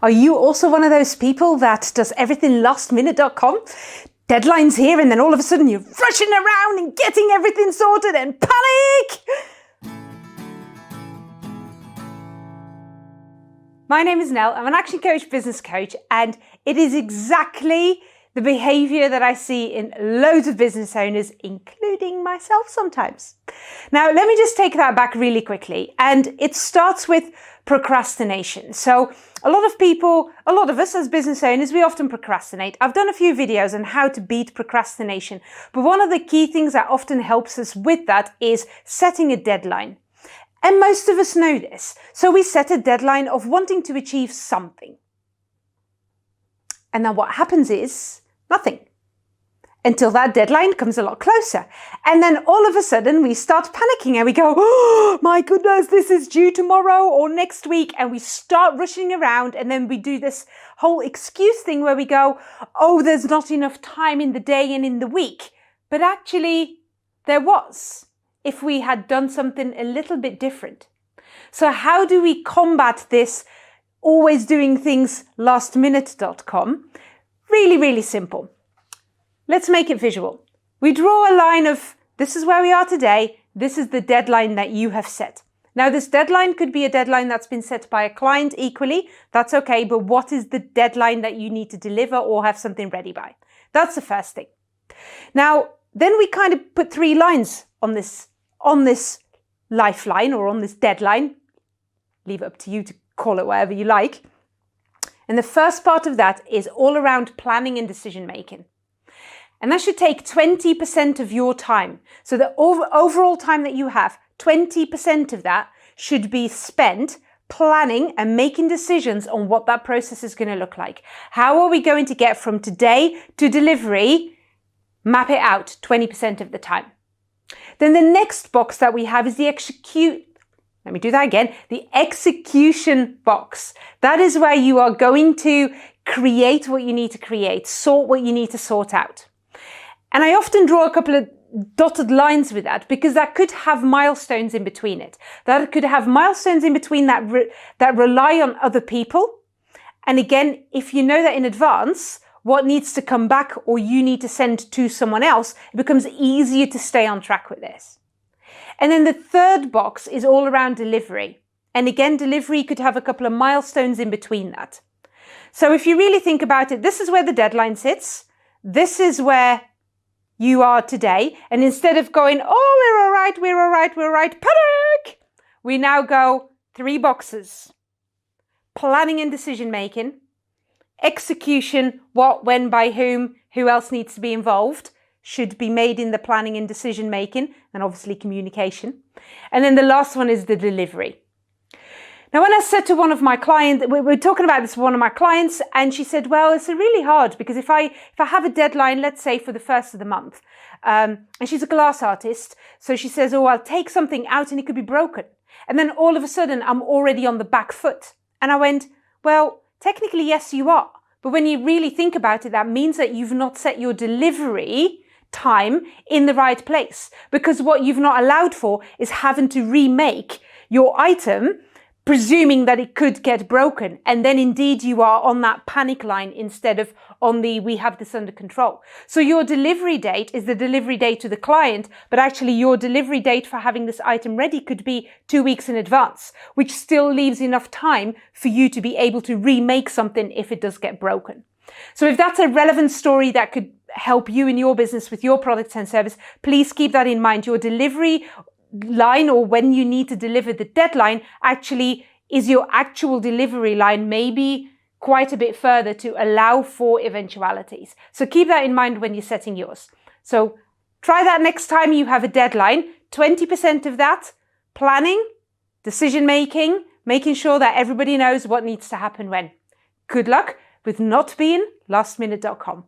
Are you also one of those people that does everything lastminute.com? Deadlines here and then all of a sudden you're rushing around and getting everything sorted and panic! My name is Nell, I'm an action coach, business coach, and it is exactly the behavior that I see in loads of business owners, including myself sometimes. Now, let me just take that back really quickly. And it starts with procrastination. So a lot of us as business owners, we often procrastinate. I've done a few videos on how to beat procrastination, but one of the key things that often helps us with that is setting a deadline. And most of us know this. So we set a deadline of wanting to achieve something. And then what happens is nothing until that deadline comes a lot closer. And then all of a sudden we start panicking and we go, oh my goodness, this is due tomorrow or next week. And we start rushing around, and then we do this whole excuse thing where we go, oh, there's not enough time in the day and in the week. But actually there was, if we had done something a little bit different. So how do we combat this always doing things lastminute.com? Really, really simple. Let's make it visual. We draw a line of, this is where we are today. This is the deadline that you have set. Now, this deadline could be a deadline that's been set by a client equally. That's okay. But what is the deadline that you need to deliver or have something ready by? That's the first thing. Now, then we kind of put 3 lines on this lifeline or on this deadline. Leave it up to you to call it whatever you like. And the first part of that is all around planning and decision making. And that should take 20% of your time. So the overall time that you have, 20% of that should be spent planning and making decisions on what that process is going to look like. How are we going to get from today to delivery? Map it out 20% of the time. Then the next box that we have is the execution box. That is where you are going to create what you need to create, sort what you need to sort out. And I often draw a couple of dotted lines with that because that could have milestones in between it. That could have milestones in between that rely on other people. And again, if you know that in advance, what needs to come back or you need to send to someone else, it becomes easier to stay on track with this. And then the third box is all around delivery. And again, delivery could have a couple of milestones in between that. So if you really think about it, this is where the deadline sits. This is where you are today. And instead of going, oh, we're all right, panic, we now go 3 boxes. Planning and decision making, execution, what, when, by whom, who else needs to be involved, should be made in the planning and decision making, and obviously communication. And then the last one is the delivery. Now, when I said to one of my clients, we were talking about this with one of my clients, and she said, well, it's really hard because if I have a deadline, let's say for the first of the month, and she's a glass artist, so she says, oh, I'll take something out and it could be broken. And then all of a sudden I'm already on the back foot. And I went, well, technically, yes, you are. But when you really think about it, that means that you've not set your delivery time in the right place, because what you've not allowed for is having to remake your item, presuming that it could get broken. And then indeed you are on that panic line instead of on the, we have this under control. So your delivery date is the delivery date to the client, but actually your delivery date for having this item ready could be 2 weeks in advance, which still leaves enough time for you to be able to remake something if it does get broken. So if that's a relevant story that could help you in your business with your products and service, please keep that in mind. Your delivery line, or when you need to deliver the deadline, actually is your actual delivery line, maybe quite a bit further to allow for eventualities. So keep that in mind when you're setting yours. So try that next time you have a deadline. 20% of that, planning, decision making, making sure that everybody knows what needs to happen when. Good luck with not being lastminute.com.